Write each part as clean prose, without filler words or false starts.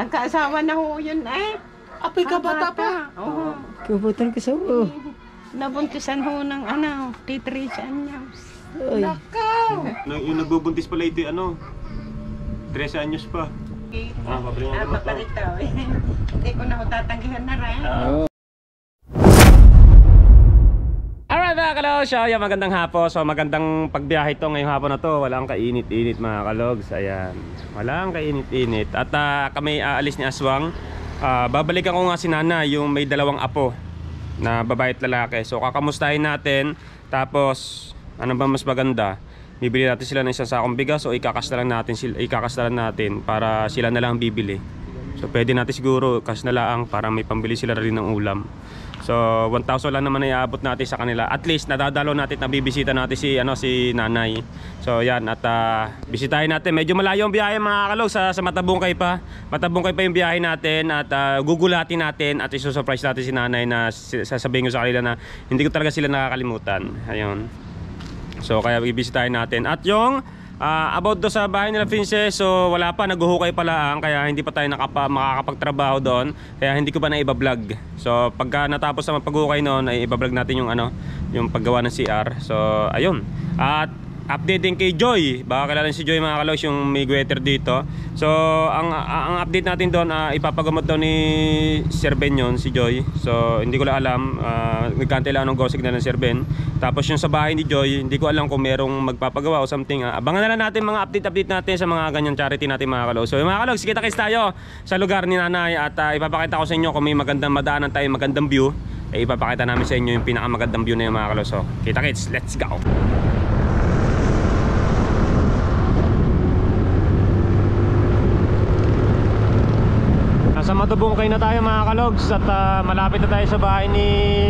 Nagkaasawa na ho yun eh. Apoy ka bata pa. Oo. Kabutan ka sa ulo. Nabuntisan ho ng ano, T3 anyos. Ay. Nakaw! Yung nagbubuntis pala ito ano, 13 anyos pa. Paparito eh. Hindi ko na ho tatanggihan na rin. Alright mga kalogs, so yung magandang hapon. So magandang pagbiyahe ito ngayong hapon na to. Walang kainit-init mga kalogs. Ayan, walang kainit-init. At kami aalis ni Aswang. Babalikan ko nga si Nana, yung may dalawang apo na babae at lalaki. So kakamustahin natin. Tapos ano ba mas maganda, bibili natin sila ng isang sakong bigas o ikakastalan natin para sila na lang bibili. So pwede natin siguro cash na lang para may pambili sila rin ng ulam. So 1,000 lang naman ay aabot natin sa kanila. At least nadadalo natin, nabibisita natin si nanay. So yan, at bisitahin natin. Medyo malayo ang biyahe mga kalog, sa Matabungkay pa. Matabungkay pa yung biyahe natin. At gugulatin natin at isusurprise natin si nanay na sasabihin ko sa kanila na hindi ko talaga sila nakakalimutan. Ayun. So kaya bibisitahin natin. At yung about do sa bahay nila Princess, so wala pa, naghuhukay pa lang, kaya hindi pa tayo makakapagtrabaho doon, kaya hindi ko pa na iba-vlog. So pagka natapos na paghuhukay noon ay iba-vlog natin yung yung paggawa ng CR. So ayun. At update din kay Joy. Baka kilala si Joy mga kalogs, yung may gueter dito. So ang update natin doon, ipapagamot daw ni Sir Ben yun, si Joy. So hindi ko lang alam, nagkantay lang ng go signal ng Sir Ben. Tapos yung sa bahay ni Joy, hindi ko alam kung merong magpapagawa o something. Abangan na lang natin mga update natin sa mga ganyan charity natin mga kalogs. So mga kalogs, kita-kits tayo sa lugar ni nanay. At ipapakita ko sa inyo kung may magandang madaanan tayo, magandang view. Ipapakita namin sa inyo yung pinakamagandang view na yung mga kalogs. So kita-kits, let's go! Nasa Matabungkay na tayo mga kalogs at malapit na tayo sa bahay ni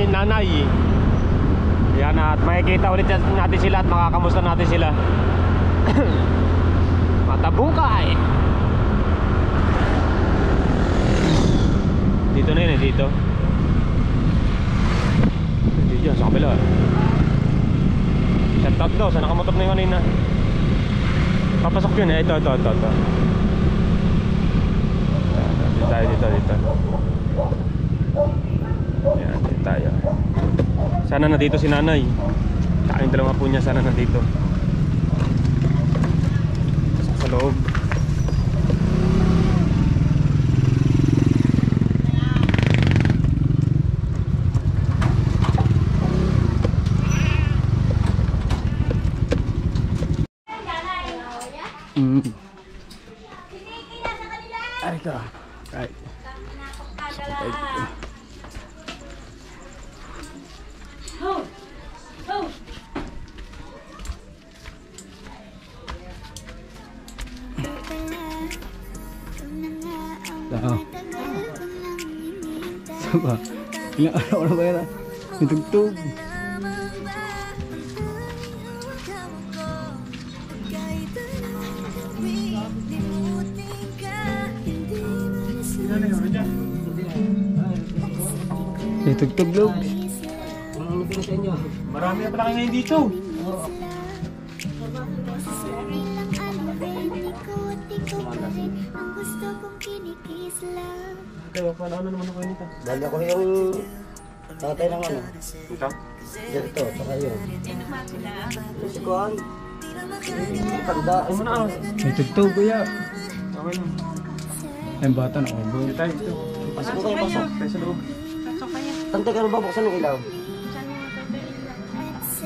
nanay. Yan, at makikita ulit natin sila at makakamusta natin sila. Matabungkay! Dito na yun eh, dito. Dito yan, sa kabila. Shout out daw, sa nakamotor na yung kanina. Papasok yun eh, ito. Dito. Yan, dito tayo. Sana nandito si nanay. Saka yung dalawa po niya, sana nandito. Sa loob. Ay, ito. Right. Sakit ito. Saba, ilang araw na ba yan? May tugtog. May tugtog log. Marami na pala kayo ngayon dito. Kaya ano naman ako nito? Dali ako yung tatay ng ano. Ito? Dito, saka yun. Si Kuhan. Tanda. Ay mo na ako. May tugtog kuya. Okay lang. Ay bata na ako. Dito tayo dito. Pasok ko kayo, pasok. Tayo sa loob. Pasok kaya. Tantay ka na ba buksan ng ilaw?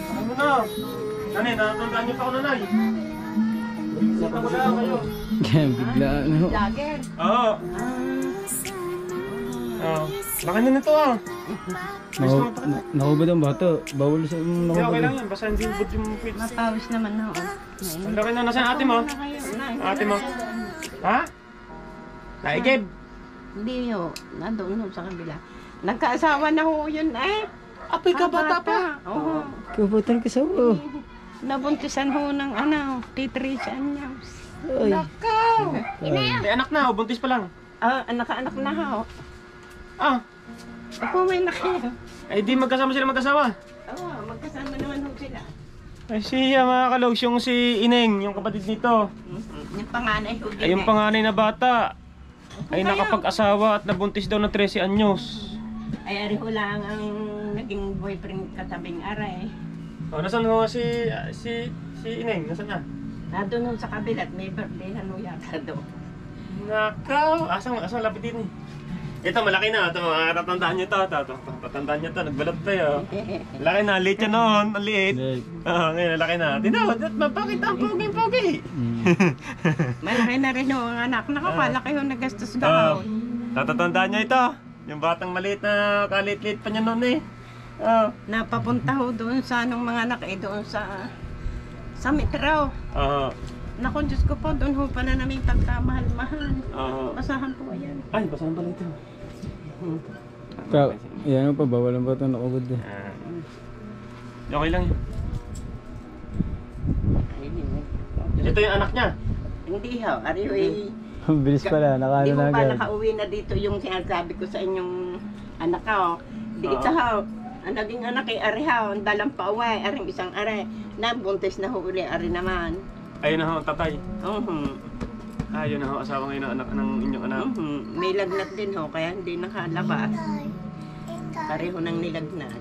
Ay mo na. Nanay, natandaan niyo pa ako nanay. Sita mo lang kayo. Kaya biglaan. Vlogger. Oo. Baka na nito Nakubad ang bata. Bawal sa Hindi, okay lang yan. Basta hindi ubod yung pits. Mapawis naman na ako. Ang laki na. Nasaan ate mo? Ate mo? Ha? Naigib? Hindi ho. Nandun sa kabila. Nagkaasawa na ho yun eh. Apoy ka bata pa. Oo. Kabutan ka sa ulo. Nabuntisan ho ng T3 anyos. Ay. Nakaw! May anak na, buntis pa lang. Anak-anak na ho. Ako may nakaya. Ay di magkasama sila mag-asawa. Oo, magkasama naman ho sila. Ay siya mga kalogs, yung si Ineng, yung kapatid nito. Yung panganay ho din. Ay yung panganay na bata. ay kayo. nakapag-asawa at nabuntis daw ng 13 anyos. Ay, ari ko lang ang naging boyfriend katabing aray. Oh, nasan ho si Ineng? Nasaan na? Nado nun sa kabilat, may birthday na no yata doon. Nakaw! Asang lapit din eh. Ito, malaki na. Ito, tatandaan nyo ito. Tatandaan nyo ito. Nagbalot tayo. Laki na. Liit yan noon. Ang liit. Oo, ngayon, laki na. Tinawad. Bakit ang pogi-pogi? Malaki na rin yung anak. Nakapalaki yung nagastos daw. Tatatandaan nyo ito. Yung batang maliit na kalit-liit pa niya noon eh. Oh. Napapunta ho doon sa anong mga anak eh, doon sa metro. Oo. Naku, Diyos ko po, doon ho pala namin pagkamahal-mahal. Oo. Basahan po yan. Ay, basahan pala ito. Yan pa ba? Walang bato nakagod eh. Okay lang yun. Ay, hindi. Ito yung anak niya. Hindi ho, ari ho eh. Ang bilis pala, Di nakaano mo na pa agad. nakauwi na dito yung sinasabi ko sa inyong anak ko. Di ito ho, ang naging anak ay ari ho, ang dalang pauwi, aring isang ari. Nabuntis na ho uli, ari naman. Ayun na ho, tatay. Ayun na ho, asawa ngayon ng anak ng inyong anak. May lagnat din ho, kaya hindi nakalabas. Pareho nang nilagnat.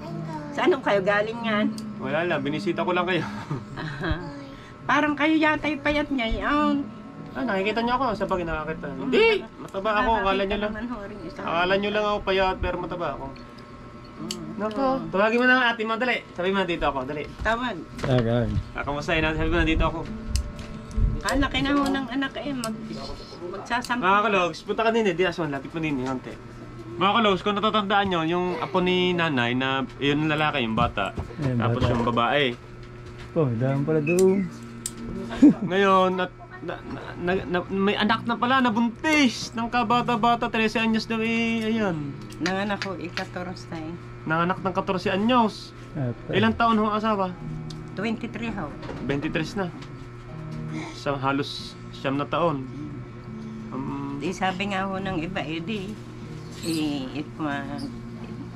Saan ho kayo galing yan? Wala lang, binisita ko lang kayo. Parang kayo yata yung payat niya. Yan. Nakikita niyo ako, sa bagay nakakita. Hindi, mataba ako, akala niyo lang. Akala niyo lang ako payat, pero mataba ako. Nako, tawagin mo na ang ate mo, dali. Sabi mo na dito ako, dali. Tawag. Agad. Kamusta na, sabi mo na dito ako. Laki na ho ng anak eh, magsasampa. Mga kalogs, punta ka din eh, di aswan, lapit mo din eh, konti. Mga kalogs, kung natatandaan nyo, yung apo ni nanay na yun yung lalaki, yung bata. Ayun, Tapos bata. yung babae. Oh, dahil pala doon. Ngayon, may anak na pala, nabuntis ng kabata-bata, 13 anyos daw eh, ayan. Nanganak ho, 14 eh. Nanganak ng 14 anyos. Ilang taon ho ang asawa? 23 ho. 23 na. Sa halos 9 na taon. Di sabi nga ho ng iba,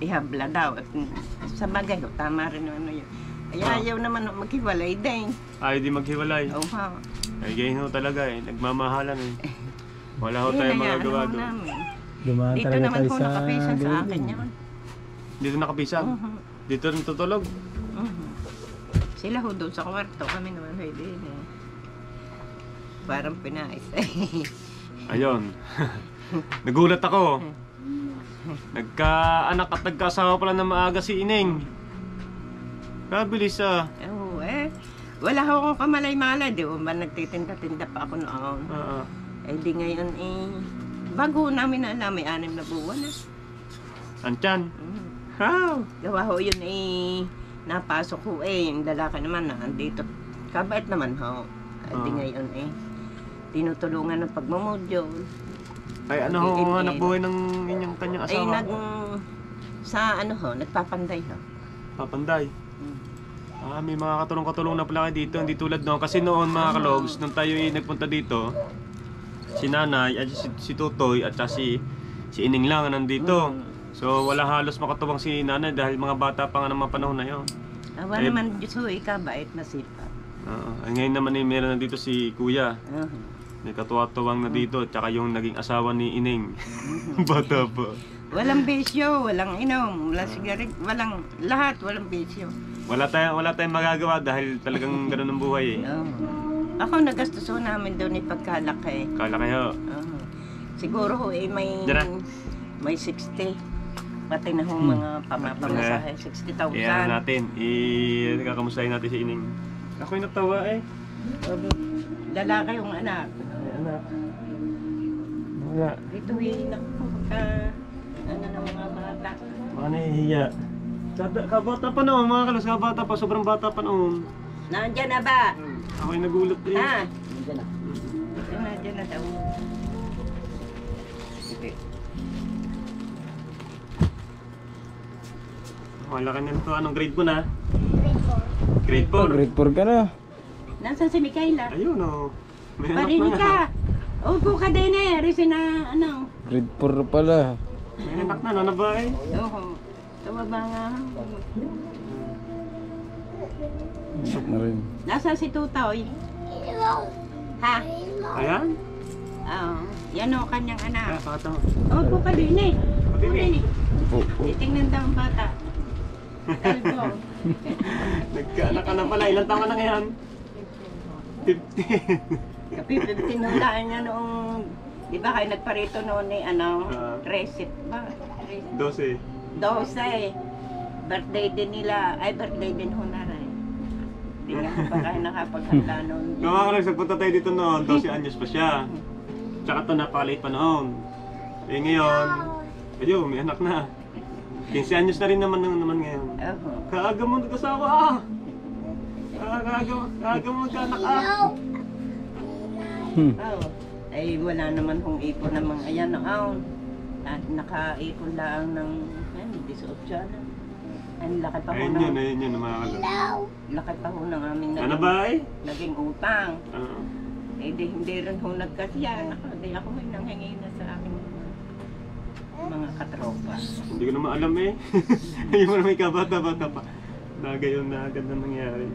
ihabla daw. At sa bagay ho, tama rin ano yun. Ay, ayaw naman ho maghiwalay din. Ay, di maghiwalay. Oo ha. Ay, ganyan ho talaga eh. Nagmamahalan eh. Wala ho Yun tayong na yan, magagawa ho doon. namin. Dumaan Dito talaga naman tayo po sa nakapisan sa gawin. akin yun. Dito nakapisang. Dito rin tutulog. Sila ho doon sa kwarto, kami naman pwede eh. Parang pinais eh. Ayun. Nagulat ako. Nagkaanak at nagkasawa pala na maaga si Ineng. Kabilis ah. Oo eh. Wala ho akong kamalay-malay. Di ba nagtitinda-tinda pa ako noon. Eh di ngayon eh. Bago namin na alam, may 6 na buwan na. Antyan. How? Gawa ho yun eh. Napasok ho eh. Yung lalaki naman na andito. Kabait naman ho. Eh di ngayon eh. Tinutulungan ng pagmamodyo. Ay ano ho ang hanap buhay ng inyong kanyang Ay asawa? sa ano ho, nagpapanday ho. Papanday. May mga katulong-katulong na pala kayo dito. Hindi tulad noon. Kasi noon mga kalogs, nung tayo nagpunta dito, si nanay, at si Tutoy, at si Ining lang nandito. So wala halos makatuwang si nanay dahil mga bata pa nga ng mga panahon na yun. Awa naman Diyos ho, ikabait na sipa. Ay, ngayon naman meron nandito si Kuya. May katuwa-tuwang na dito, tsaka yung naging asawa ni Ining. Bata pa. Walang bisyo, walang inom, walang sigaret, walang lahat, walang bisyo. Wala tayong magagawa dahil talagang ganun ang buhay eh. Ako nagastos ho namin doon pagkalaki. Kala kayo. Siguro ho may Diyan may 60. Pati na ho mga pamamasahe, 60,000. Iyan natin. Kakamustahin natin si Ining. Ako'y natawa eh. Lalaki yung anak. Anak. Wala. Dito naku, ano ng mga bata. Mga nahihiya. Kabata pa noon, mga kalos, kabata pa, sobrang bata pa noon. Nandiyan na ba? Ako'y nagulat eh. Nandiyan na. Nandiyan na daw. Wala ka nito. Anong grade mo na? Grade 4. Grade 4. Grade 4 ka na. Nasaan si Mikaela? Ayun o. May anak Parinig na. ka. Upo ka din eh. Resi na ano. Grade 4 pala. May anak na, nanabay. Oo. Tumaba nga. Isok na rin. Nasaan si Tutoy? Ha? Ayan. Yan o, kanyang anak. Bata. Opo, kalini. Kalini. Titingnan daw ang bata. Elbo. Nagkaanak ka na pala. Ilan taon ka na ngayon? 15. Kapipiptin ng daan niya noong, di ba kayo nagparito noon eh, reset ba? 12. 12. Birthday din nila, birthday din ho na rin. Hindi nga pa kayo nakapaghanda noon. Mga kalag, nagpunta tayo dito noon. 12 anyos pa siya. Tsaka ito, napakaliit pa noon. Eh ngayon, ayun, may anak na. 15 anyos na rin naman ngayon. Oho. Kaaga mo nag-asawa ah! Kaaga mo nagkaanak ah! Oh. Ay wala naman hong ipon ng mga ayan noon. At nakaipon lang ng 18 na. Ang laki pa ho ng Ayun yun, mga kalag. laki pa ho ng aming Ano ba eh? naging utang. Oo. Eh di hindi rin ho nagkasiya. Di ako may nanghingi na sa aking mga katropa. Hindi ko naman alam eh. Yung mga may kabata-bata pa. Na gayon na agad na nangyari.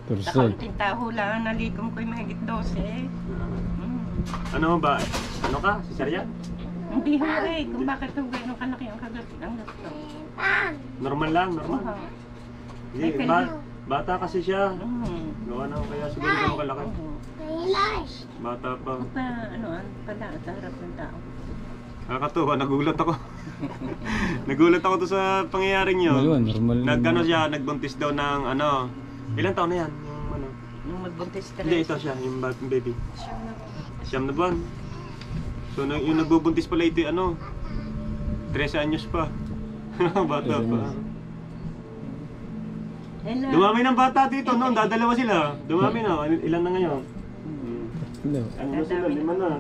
Sa Tursol. kaunting taho lang, nalikom ko'y mahigit 12. Ano ba? Ano ka? Si Sarya? Hindi ho eh, kung bakit ho gano'ng kalaki ang kagat ang gusto. Normal lang, normal. Oo. Hindi, bata kasi siya. Gawa na kaya siguro ganun kalaki. Bata pa. Ano pala, sa harap ng tao. Nakakatuwa, nagulat ako. Nagulat ako to sa pangyayaring yun. Normal. Nagano siya, nagbuntis daw ng ano. Ilang taon na yan? Yung ano? Nung magbuntis ka Hindi, ito siya, yung baby. Siyam na buwan. So yung nagbubuntis pala ito, ano? 13 anyos pa. Bata pa. Hello. Dumami ng bata dito, no? Dadalawa sila. Dumami na. Ilan na ngayon? Ano na sila? 5 na.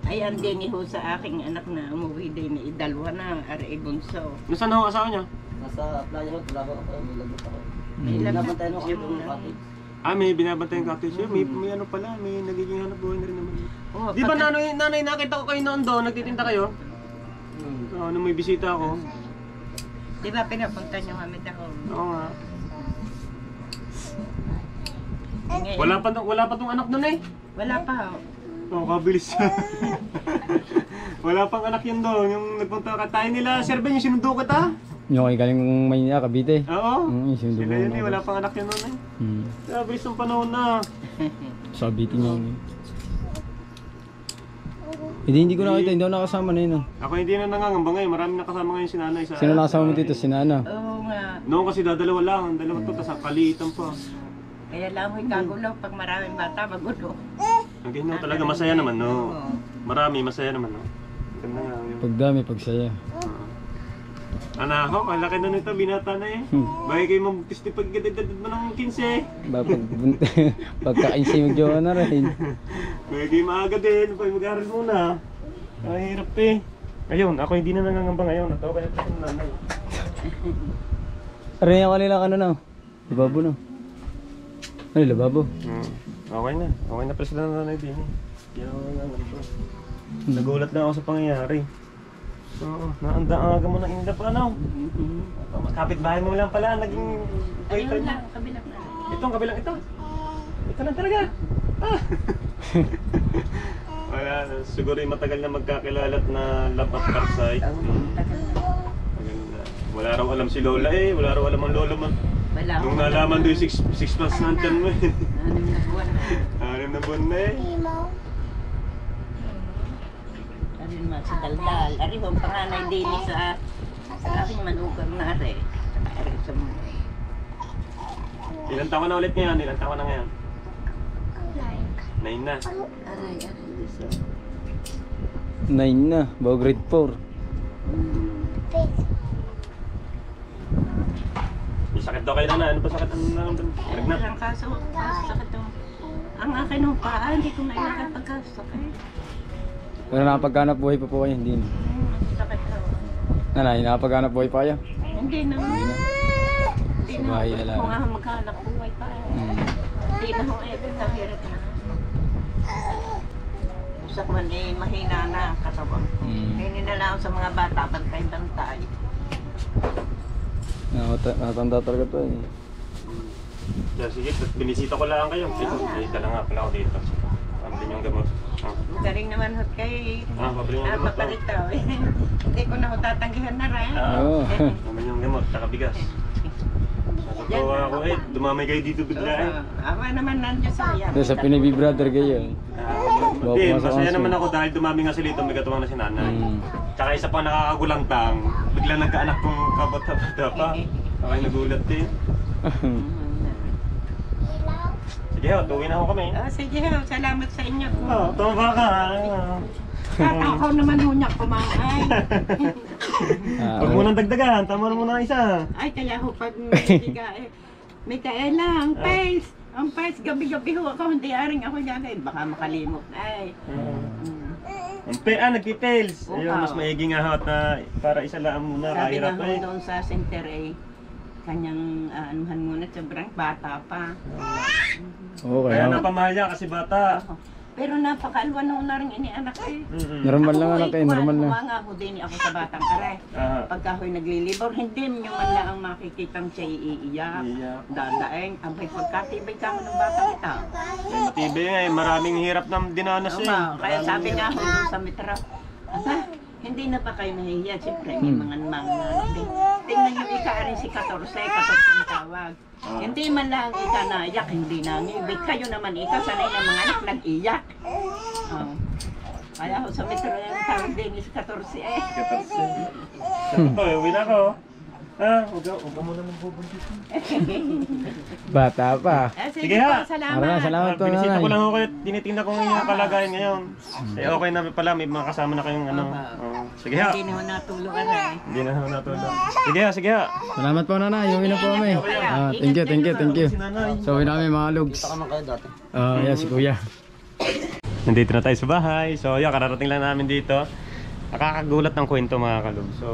Ayan din ho sa aking anak na umuwi din, idalwa na, ari bunso. Nasaan na ho ang asawa niya? Nasa playa ho, wala ko ako, may lagot ako. May lagot Binabantayan ako siya yung muna. cottage. May binabantay yung cottage. May ano pala, may nagiging hanap buhay na rin naman. Oh, Di ba nanay, nakita ko kayo noon doon, nagtitinda kayo? Nung may bisita ako. Di ba pinapunta niyo kami daw? Oo nga. Ngayon, Wala pa tong anak nun eh. Wala pa ho. Oo, kabilis siya. Wala pang anak yun doon. Yung nagpunta ka tayo nila, Sir Ben, yung sinundo ka ta? Yung kay galing Maynila, Cavite. Oo. Sinundo Sila mo yun eh, na. wala pang anak yun noon eh. Kabilis ng panahon na. Sa Cavite niya. Hindi ko nakita, hindi ako nakasama na yun. Ako hindi na nangangamba ngayon, marami nakasama ngayon si nanay sa... Sino nakasama mo dito? Si Nana. Oo nga. Noon kasi dadalawa lang, dalawa to, tas kaliitan pa. Kaya lang ho'y kagulo pag maraming bata, magulo. Ang ganyan talaga, masaya naman no. Marami, masaya naman no. Ganda nga yun. Pagdami, pagsaya. Anak ko, kalaki na nito, binata na eh. Bagay kayo mabuktis di pagkadadad mo ng 15. Pagka-insay mag-jowa na rin. Bagay kayo maaga din, pag mag-aaral muna. Ang hirap eh. Ayun, ako hindi na nangangamba ngayon. Natawa kaya ito ng nanay. Aray ako nila ano na. Lababo na. Ano lababo? Okay na. Okay na pala sila ng nanay din eh. Yan ako nangangamba. Nagulat lang ako sa pangyayari. Oo, naanda mo na inda pa ano? Kapit-bahay mo lang pala, naging Ayun lang, kabilang na. Itong kabilang ito. Ito lang talaga. Wala, siguro yung matagal na magkakilala at na love at first sight. Maganda. Wala raw alam si Lola eh, wala raw alam ang Lola mo. Wala ho. Nung nalaman doon 6 months na andyan mo eh. 6 na buwan na. 6 na buwan na eh. Arin man sa daldal. Arin ho, ang panganay din sa aking manugang na ari. Saka arin sa mga. Ilan taon na ulit ngayon? Ilan taon na ngayon? 9 na. Aray. So, 9 na, bago grade 4. May sakit daw kayo na. Ano pa sakit? Ano Pregnant? ang kaso sakit to. Ang akin ng paa, hindi ko na nakapagkasakit. Pero nakapaghanap buhay pa po kayo, hindi na. Sakit to. Nanay, nakapaghanap buhay pa kayo? Hindi na. Hindi Sa na. bahay na lang. Kung nga maghanap buhay pa. Hindi na ho, tahirap na. Usak man eh, mahina na katawan ko. Hindi na lang sa mga bata, bantay-bantay. Nakatanda talaga to eh. Yeah, sige, binisita ko lang kayo. Ito, dito lang nga pala ako dito. Pabili yung gamot. Galing naman hot kay Pabili yung gamot. paparito. Hindi ko na ho tatanggihan na rin. Oo. Pabili yung gamot, saka bigas. Natutuwa ako dumamay kayo dito bigla eh. Ama naman nandiyo sa iya. Ito sa Pinoy Brother kayo. Masaya naman ako dahil dumami nga sila ito, may katuwang na si nanay. Tsaka isa pa nakakagulangtang, bigla nagkaanak kong kabata-bata pa. Okay, nagulat din. Sige ho, tuwi na ako kami. Sige ho, salamat sa inyo. Tumaba ka. Tatakaw naman ho niya kumain. Huwag mo nang dagdagan, tama na muna isa. Ay, kaya ho pag may kailang, face. Ang face, gabi-gabi ho ako, hindi aring ako dyan. Baka makalimot. Ay. Nagpipils. Ayun, mas maigi nga ho at para isa lang muna, Sabi nga kahirap ho doon sa center kanyang anuhan muna, sobrang bata pa. Oo, Kaya kaya napamahal niya kasi bata. Pero napakaalwan ho na rin inianak eh. normal lang anak kayo, normal lang. Nga ho din ako sa batang are. Pagka ako'y naglilibor, hindi yung man lang ang makikitang siya iiyak. Dadaeng, abay pagkatibay ka mo ng batang ito. Matibay nga eh, maraming hirap na dinanas eh. Kaya sabi nga ho doon sa mitra, hindi na pa kayo nahihiya. Siyempre, may mga tingnan nyo ika rin si 14 ang tawag. Hindi man lang ika naiyak, hindi nangibig. Kayo naman ika, sanay ng mga anak nag-iyak. Kaya ho sa metro yung tawag din si 14 eh. Uwi na ako. Huwag ka muna mong bubuntis. Bata pa. Sige ha. Salamat. Salamat po Binisita ko nanay. lang ako kayo, tinitingnan ko yung kalagayan ngayon. Okay na pala, may mga kasama na kayong ano. Sige ha. Hindi na ho natulungan eh. Hindi na ako natulog. Sige ha, sige ha. Salamat po nanay, uwi na po kami. Thank you. So uwi namin mga lugs. Kita ka man kayo dati. Yan si kuya. Nandito na tayo sa bahay. So yun, kararating lang namin dito. Nakakagulat ng kwento mga kalug. So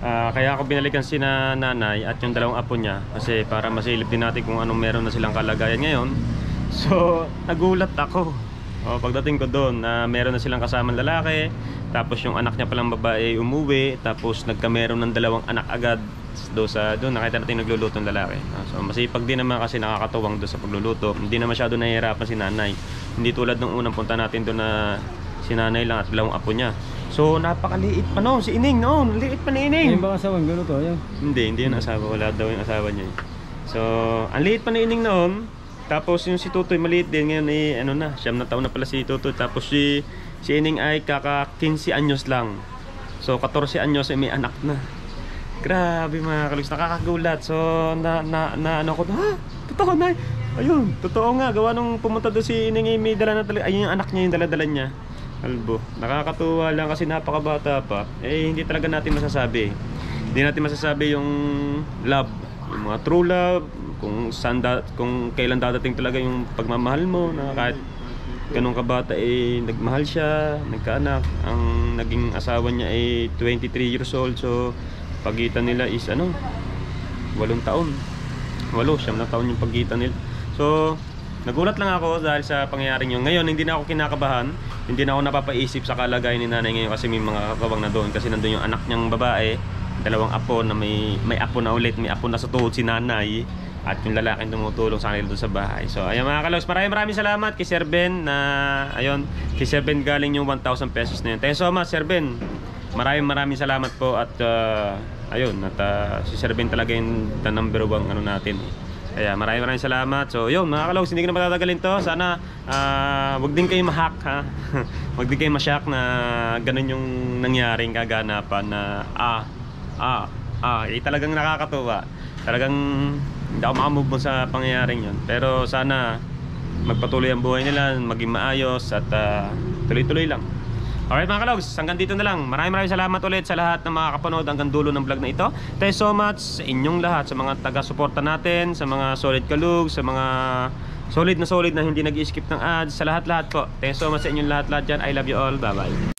kaya ako binalikan si nanay at yung dalawang apo niya kasi para masilip din natin kung anong meron na silang kalagayan ngayon. So nagulat ako pagdating ko doon na meron na silang kasamang lalaki, tapos yung anak niya palang babae umuwi, tapos nagkameron ng dalawang anak agad doon nakita natin nagluluto ng lalaki. So masipag din naman kasi nakakatuwang doon sa pagluluto, hindi na masyado nahihirapan si nanay, hindi tulad nung unang punta natin doon na si nanay lang at dalawang apo niya. So napakaliit pa noon si Ining noon, liit pa ni Ining. Ayun ba kasawang gano'n to? Ayun. Hindi yung asawa, wala daw yung asawa niya. So ang liit pa ni Ining noon. Tapos yung si Tutoy maliit din ngayon na, 9 na taon na pala si Tutoy. Tapos si Ining ay kaka 15 anyos lang. So 14 anyos ay may anak na. Grabe mga kalugs, nakakagulat. So ano ko, totoo na. Ayun, totoo nga, gawa nung pumunta doon si Ining may dala na talaga. Ayun yung anak niya, yung dala-dala niya. Albo, nakakatuwa lang kasi napakabata pa. Hindi talaga natin masasabi. Hindi natin masasabi yung love, yung mga true love, kung kailan dadating talaga yung pagmamahal mo na kahit ganun kabata nagmahal siya, nagkaanak. Ang naging asawa niya ay 23 years old. So pagitan nila is 8 taon. 9 taon yung pagitan nila. So nagulat lang ako dahil sa pangyayaring yun. Ngayon, hindi na ako kinakabahan. Hindi na ako napapaisip sa kalagayan ni nanay ngayon kasi may mga kakawang na doon. Kasi nandun yung anak niyang babae, dalawang apo na may apo na ulit. May apo na sa tuhod si nanay. At yung lalaking tumutulong sa kanila doon sa bahay. So, ayun mga kalaws, maraming salamat kay Sir Ben na, kay Sir Ben galing yung 1,000 pesos na yun. Thank you so much, Sir Ben. Maraming salamat po at, si Sir Ben talaga yung the number 1 natin. Kaya maraming salamat. So yun mga kalaws, hindi ko na patatagalin to. Sana wag din kayo ma-hack ha. Wag din kayo ma-shock na ganun yung nangyaring kaganapan na talagang nakakatuwa. Talagang hindi ako makamove sa pangyayaring yun. Pero sana magpatuloy ang buhay nila, maging maayos at tuloy-tuloy lang. Alright mga kalogs, hanggang dito na lang. Maraming salamat ulit sa lahat ng mga kapanood hanggang dulo ng vlog na ito. Thank you so much sa inyong lahat, sa mga taga-suporta natin, sa mga solid kalug, sa mga solid na hindi nag-i-skip ng ads, sa lahat-lahat po. Thank you so much sa inyong lahat dyan. I love you all. Bye-bye.